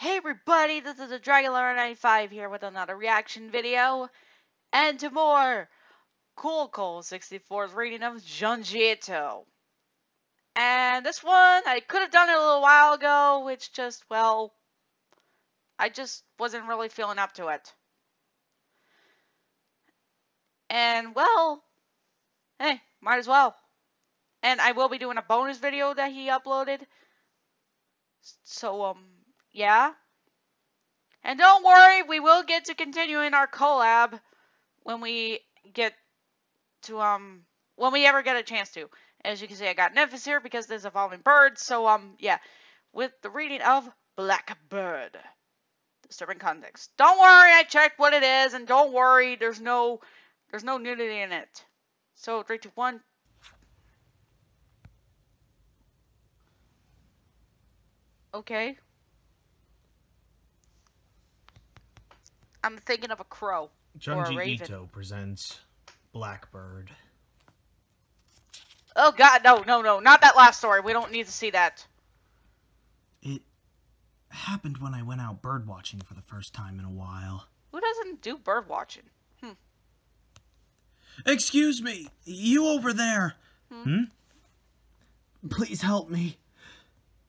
Hey everybody, this is the Dragonlord95 here with another reaction video, and to more Cool64's reading of Junji Ito. And this one, I could have done it a little while ago, which just, well, I just wasn't really feeling up to it. And, well, hey, might as well. And I will be doing a bonus video that he uploaded. So, yeah. And don't worry, we will get to continuing our collab when we get to, when we ever get a chance to. As you can see, I got Memphis here because there's evolving birds. So, yeah, with the reading of Blackbird. Disturbing context. Don't worry, I checked what it is, and don't worry, there's no nudity in it. So, 3, 2, 1. Okay. I'm thinking of a crow. Junji Ito presents Blackbird. Oh god, no, not that last story. We don't need to see that. It happened when I went out bird watching for the first time in a while. Who doesn't do bird watching? Excuse me, you over there. Please help me.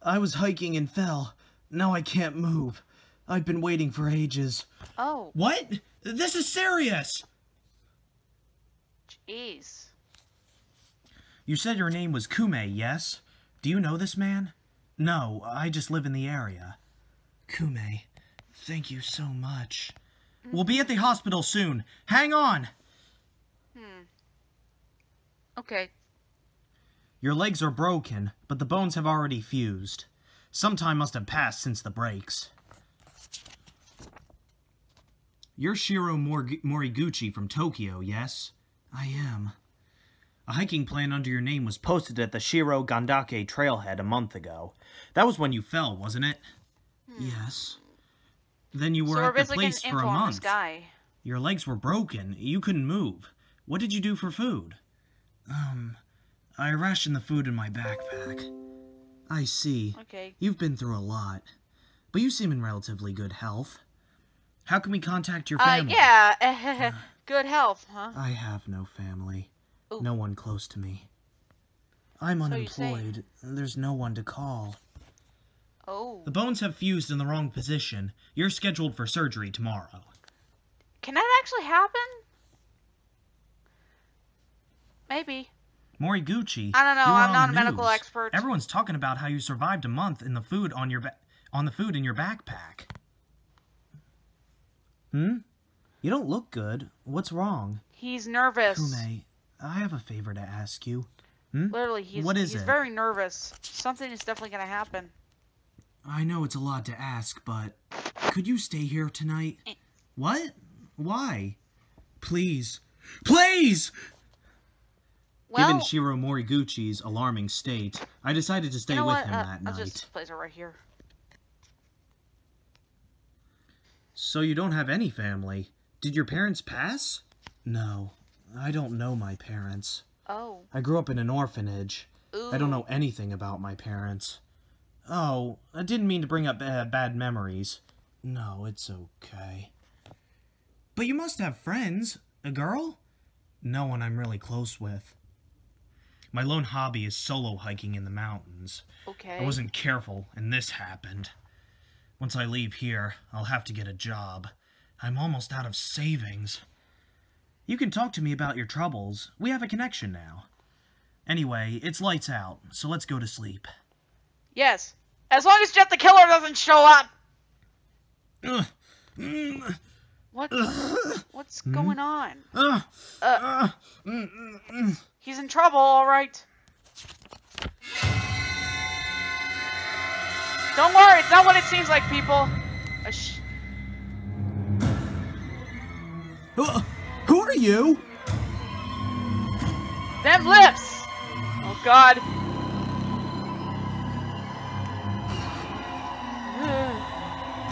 I was hiking and fell. Now I can't move. I've been waiting for ages. Oh. What? This is serious! Jeez. You said your name was Kume, yes? Do you know this man? No, I just live in the area. Kume, thank you so much. We'll be at the hospital soon. Hang on! Okay. Your legs are broken, but the bones have already fused. Some time must have passed since the breaks. You're Shiro Moriguchi from Tokyo, yes? I am. A hiking plan under your name was posted at the Shiro Gandake trailhead a month ago. That was when you fell, wasn't it? Yes. Then you were at the place for a month. Your legs were broken. You couldn't move. What did you do for food? I rationed the food in my backpack. I see. Okay. You've been through a lot. But you seem in relatively good health. How can we contact your family? Yeah. Good health, huh? I have no family. Ooh. No one close to me. I'm unemployed. There's no one to call. Oh. The bones have fused in the wrong position. You're scheduled for surgery tomorrow. Can that actually happen? Maybe. Moriguchi, I don't know. you were I'm on not the a medical news. expert. Everyone's talking about how you survived a month in the food on the food in your backpack. You don't look good. What's wrong? He's nervous. Kume, I have a favor to ask you. Literally, he's He's very nervous. Something is definitely going to happen. I know it's a lot to ask, but could you stay here tonight? What? Why? Please. Please! Well, Given Shiro Moriguchi's alarming state, I decided to stay with him that night. I'll just place it right here. So you don't have any family? Did your parents pass? No, I don't know my parents. Oh. I grew up in an orphanage. Ooh. I don't know anything about my parents. Oh, I didn't mean to bring up bad memories. No, it's okay. But you must have friends. A girl? No one I'm really close with. My lone hobby is solo hiking in the mountains. Okay. I wasn't careful, and this happened. Once I leave here, I'll have to get a job. I'm almost out of savings. You can talk to me about your troubles. We have a connection now. Anyway, it's lights out, so let's go to sleep. Yes. As long as Jet the Killer doesn't show up. What's going on? He's in trouble, all right. Don't worry, it's not what it seems like, people. Who are you? Them lips! Oh, God.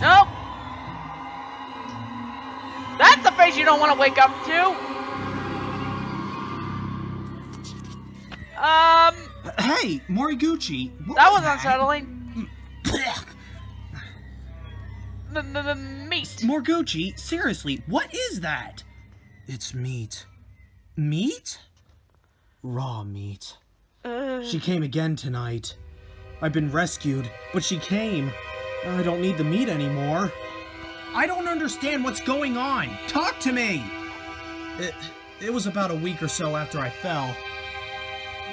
Nope. That's the face you don't want to wake up to. Hey, Moriguchi. That was unsettling. meat. Morguchi, seriously, what is that? It's meat. Meat? Raw meat. She came again tonight. I've been rescued, but she came. I don't need the meat anymore. I don't understand what's going on. Talk to me! It was about a week or so after I fell.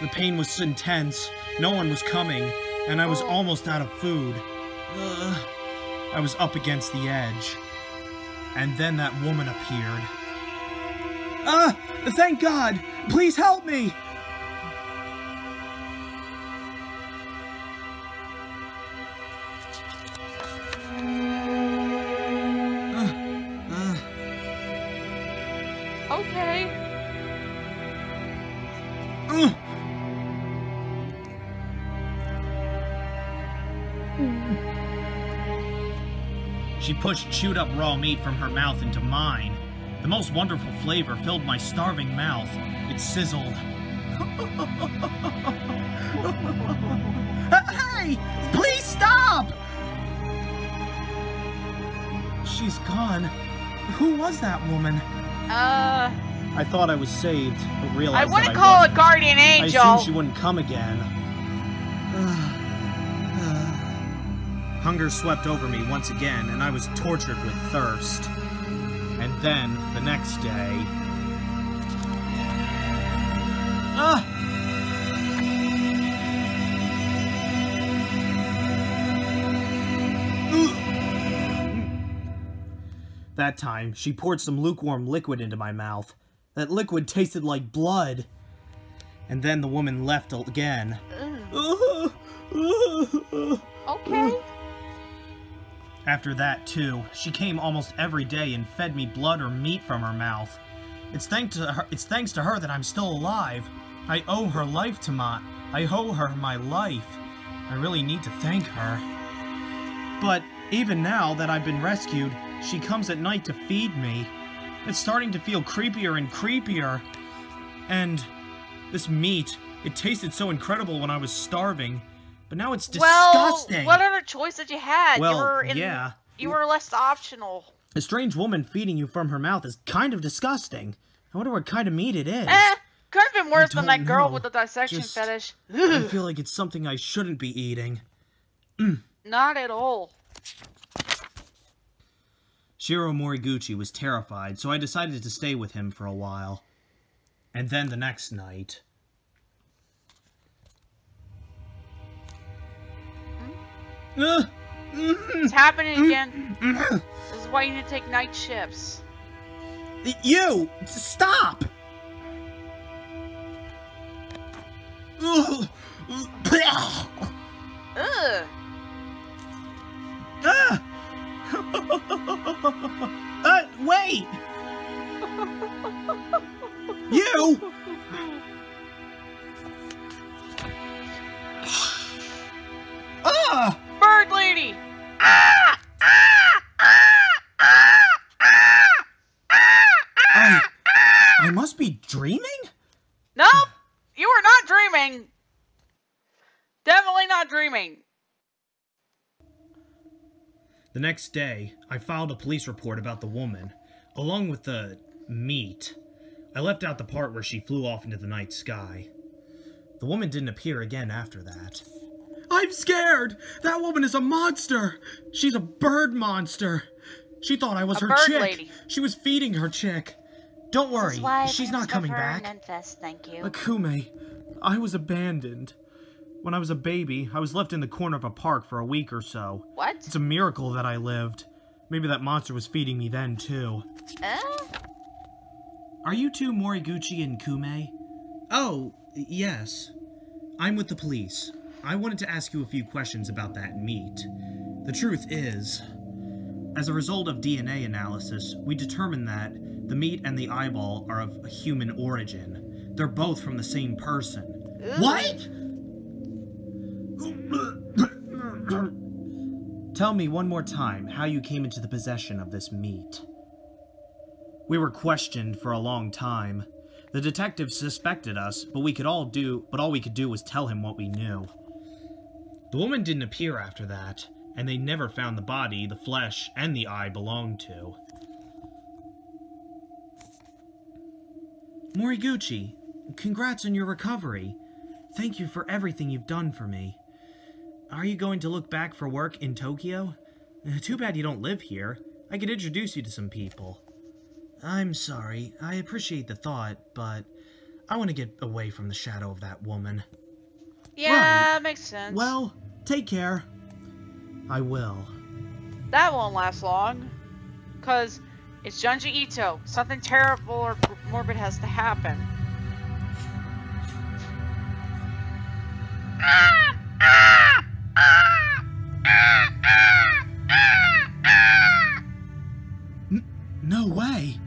The pain was intense, no one was coming, and I was almost out of food. I was up against the edge. And then that woman appeared. Thank God! Please help me! Okay. She pushed chewed up raw meat from her mouth into mine. The most wonderful flavor filled my starving mouth. It sizzled. Hey! Please stop! She's gone. Who was that woman? I thought I was saved, but realized I wouldn't that call wasn't. a guardian angel. I assumed she wouldn't come again. Hunger swept over me once again, and I was tortured with thirst. And then, the next day... That time, she poured some lukewarm liquid into my mouth. That liquid tasted like blood. And then the woman left again. Okay. After that, too, she came almost every day and fed me blood or meat from her mouth. It's thanks to her that I'm still alive. I owe her life to I owe her my life. I really need to thank her. But even now that I've been rescued, she comes at night to feed me. It's starting to feel creepier and creepier. And this meat, it tasted so incredible when I was starving. But now it's disgusting. Well, what other choice did you have? Well, yeah. You were less optional. A strange woman feeding you from her mouth is kind of disgusting. I wonder what kind of meat it is. Could have been worse than that girl know. with the dissection fetish. I feel like it's something I shouldn't be eating. Not at all. Shiro Moriguchi was terrified, so I decided to stay with him for a while. And then the next night... It's happening again. This is why you need to take night shifts. You! Stop! Ugh. Wait! You! Bird lady! I must be dreaming? Nope! You are not dreaming! Definitely not dreaming. The next day, I filed a police report about the woman, along with the meat. I left out the part where she flew off into the night sky. The woman didn't appear again after that. I'm scared! That woman is a monster! She's a bird monster! She thought I was her chick! Lady. She was feeding her chick! Don't worry, she's not coming back. Memphis, thank you. Akume, I was abandoned. When I was a baby, I was left in the corner of a park for a week or so. What? It's a miracle that I lived. Maybe that monster was feeding me then, too. Are you two Moriguchi and Kume? Oh, yes. I'm with the police. I wanted to ask you a few questions about that meat. The truth is, as a result of DNA analysis, we determined that the meat and the eyeball are of a human origin. They're both from the same person. What? Tell me one more time how you came into the possession of this meat. We were questioned for a long time. The detective suspected us, but all we could do was tell him what we knew. The woman didn't appear after that, and they never found the body the flesh and the eye belonged to. Moriguchi, congrats on your recovery. Thank you for everything you've done for me. Are you going to look back for work in Tokyo? Too bad you don't live here. I could introduce you to some people. I'm sorry. I appreciate the thought, but I want to get away from the shadow of that woman. Yeah, Right. makes sense. Well, take care. I will. That won't last long. Because it's Junji Ito. Something terrible or morbid has to happen. No way.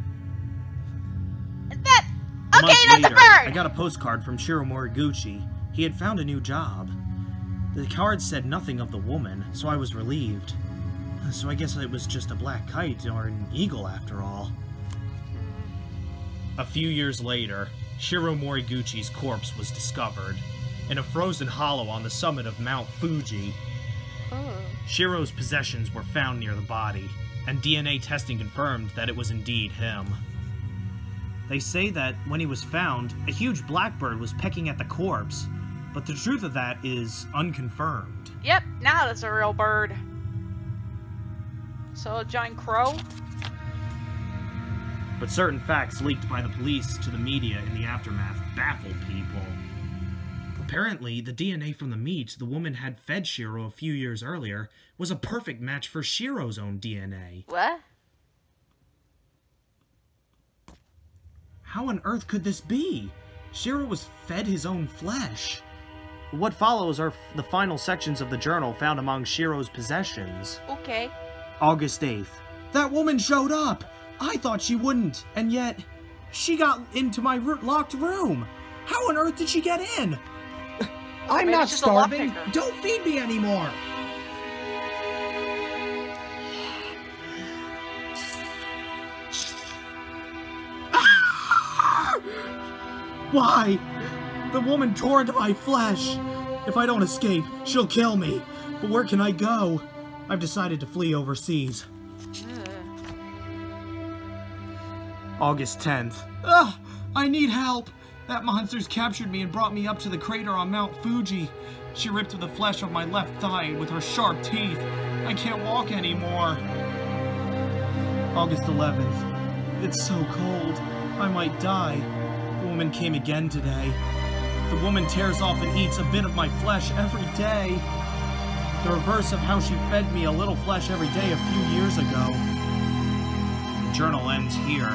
That... A Okay, month that's later, a bird! I got a postcard from Shiro Moriguchi. He had found a new job. The card said nothing of the woman, so I was relieved. So I guess it was just a black kite or an eagle after all. A few years later, Shiro Moriguchi's corpse was discovered in a frozen hollow on the summit of Mount Fuji. Oh. Shiro's possessions were found near the body, and DNA testing confirmed that it was indeed him. They say that when he was found, a huge blackbird was pecking at the corpse, but the truth of that is unconfirmed. Yep, now that's a real bird. So a giant crow? But certain facts leaked by the police to the media in the aftermath baffled people. Apparently, the DNA from the meat the woman had fed Shiro a few years earlier was a perfect match for Shiro's own DNA. What? How on earth could this be? Shiro was fed his own flesh. What follows are the final sections of the journal found among Shiro's possessions. Okay. August 8th. That woman showed up! I thought she wouldn't, and yet she got into my locked room. How on earth did she get in? I'm Maybe not it's just a lock starving. picker. Don't feed me anymore. Why? The woman tore into my flesh. If I don't escape, she'll kill me. But where can I go? I've decided to flee overseas. August 10th. Ugh! I need help! That monster's captured me and brought me up to the crater on Mount Fuji. She ripped the flesh of my left thigh with her sharp teeth. I can't walk anymore. August 11th. It's so cold. I might die. The woman came again today. The woman tears off and eats a bit of my flesh every day. The reverse of how she fed me a little flesh every day a few years ago. The journal ends here.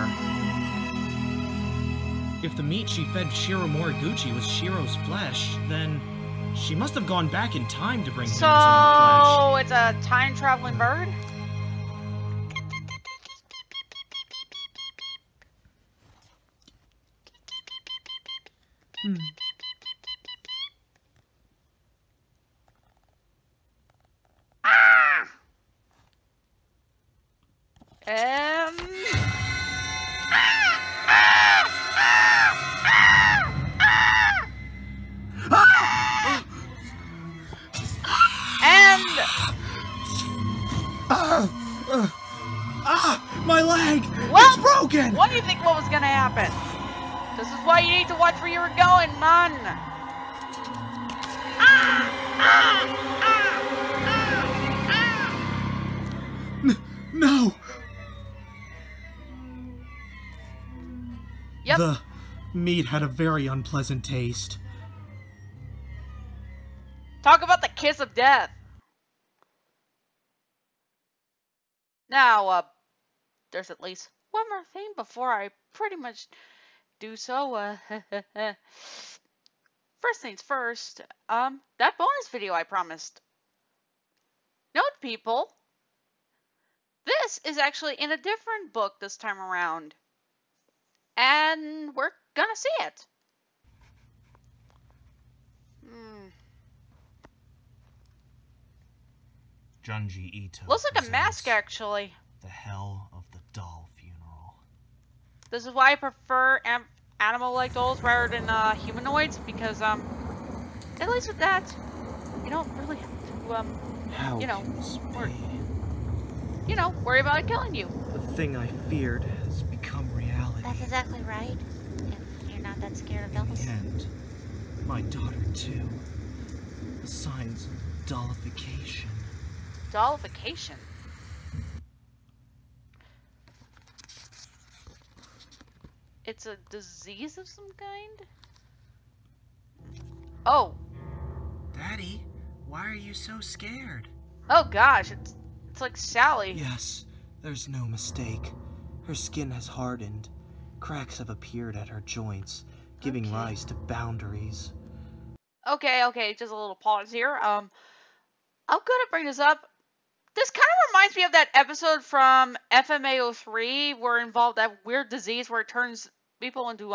If the meat she fed Shiro Moriguchi was Shiro's flesh, then she must have gone back in time to bring him his own flesh. So it's a time-traveling bird? My leg! Well, It's broken! What do you think what was gonna happen? This is why you need to watch where you were going, man. No! Yep. The meat had a very unpleasant taste. Talk about the kiss of death. Now, there's at least one more thing before I pretty much do so. First things first, that bonus video I promised. Note, people, this is actually in a different book this time around. And we're gonna see it. Junji Ito. Looks like a mask, actually. The Hell of the Doll Funeral. This is why I prefer animal-like dolls rather than humanoids, because at least with that, you don't really have to How you know, can this or, be? worry about killing you. The thing I feared has become reality. That's exactly right. If you're not that scared of In dolls. the end, my daughter too. The signs of dollification. Dollification. It's a disease of some kind? Oh. Daddy, why are you so scared? Oh gosh, it's like Sally. Yes, there's no mistake. Her skin has hardened. Cracks have appeared at her joints, giving rise to boundaries. Okay, just a little pause here. I'm gonna bring this up. This kind of reminds me of that episode from FMAO3 where it involved that weird disease where it turns people into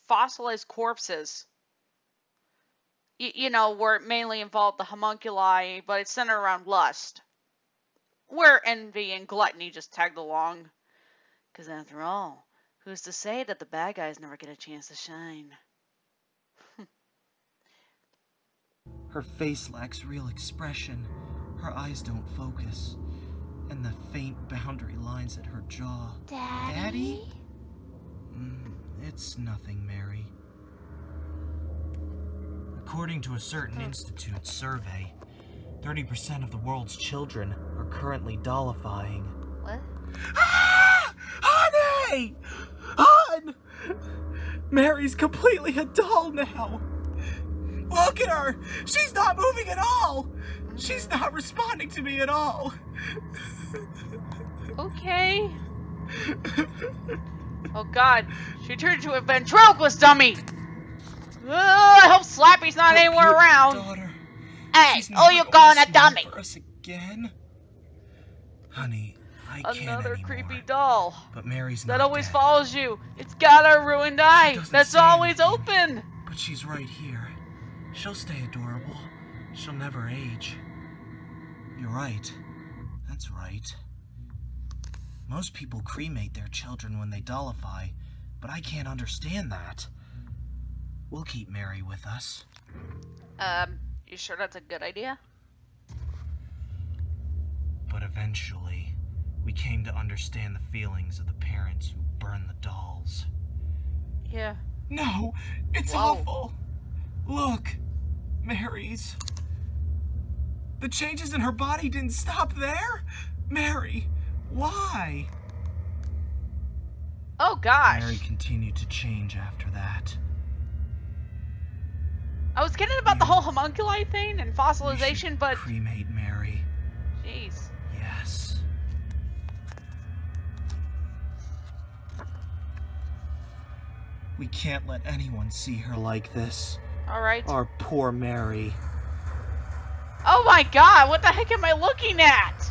fossilized corpses. Where it mainly involved the homunculi, but it's centered around lust. Where envy and gluttony just tagged along. Because after all, who's to say that the bad guys never get a chance to shine? Her face lacks real expression. Her eyes don't focus. And the faint boundary lines at her jaw. Daddy? It's nothing, Mary. According to a certain institute survey, 30% of the world's children are currently dollifying. What? Ah! Honey! Hon! Mary's completely a doll now. Look at her! She's not moving at all! She's not responding to me at all. Okay. Oh god, she turned into a ventriloquist dummy! I hope Slappy's not anywhere around. Daughter. Hey, oh, you calling a dummy? For us again? Honey, I can't Another anymore. creepy doll. But Mary's That not always dead. follows you. It's got a ruined eye. doesn't That's say always anything. open. But she's right here. She'll stay adorable. She'll never age. You're right. That's right. Most people cremate their children when they dollify, but I can't understand that. We'll keep Mary with us. You sure that's a good idea? But eventually, we came to understand the feelings of the parents who burned the dolls. Yeah. No, it's Whoa. awful. Look, Mary's. The changes in her body didn't stop there? Mary, why? Oh gosh. Mary continued to change after that. I was kidding about the whole homunculi thing and We fossilization, should but cremate Mary. jeez. Yes. We can't let anyone see her like this. All right. Our poor Mary. Oh my god, what the heck am I looking at?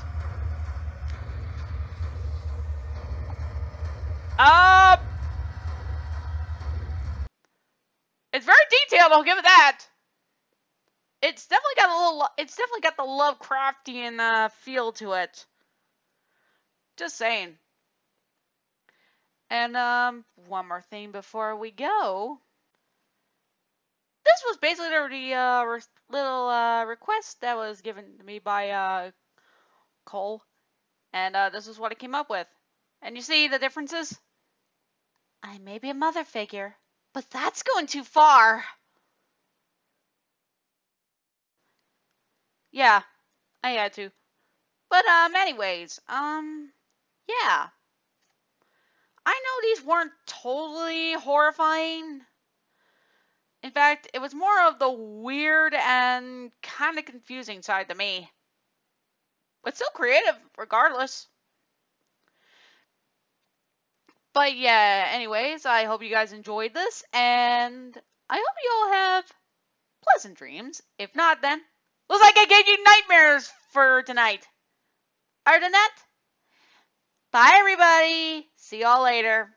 It's very detailed, I'll give it that. It's definitely got the Lovecraftian feel to it. Just saying. And one more thing before we go. This was basically the little request that was given to me by Cole, and this is what I came up with. And you see the differences? I may be a mother figure, but that's going too far. Yeah, I had to. But anyways, yeah. I know these weren't totally horrifying. In fact, it was more of the weird and kind of confusing side to me. But still creative, regardless. But yeah, anyways, I hope you guys enjoyed this, and I hope you all have pleasant dreams. If not, then, looks like I gave you nightmares for tonight. Other than that, bye everybody. See y'all later.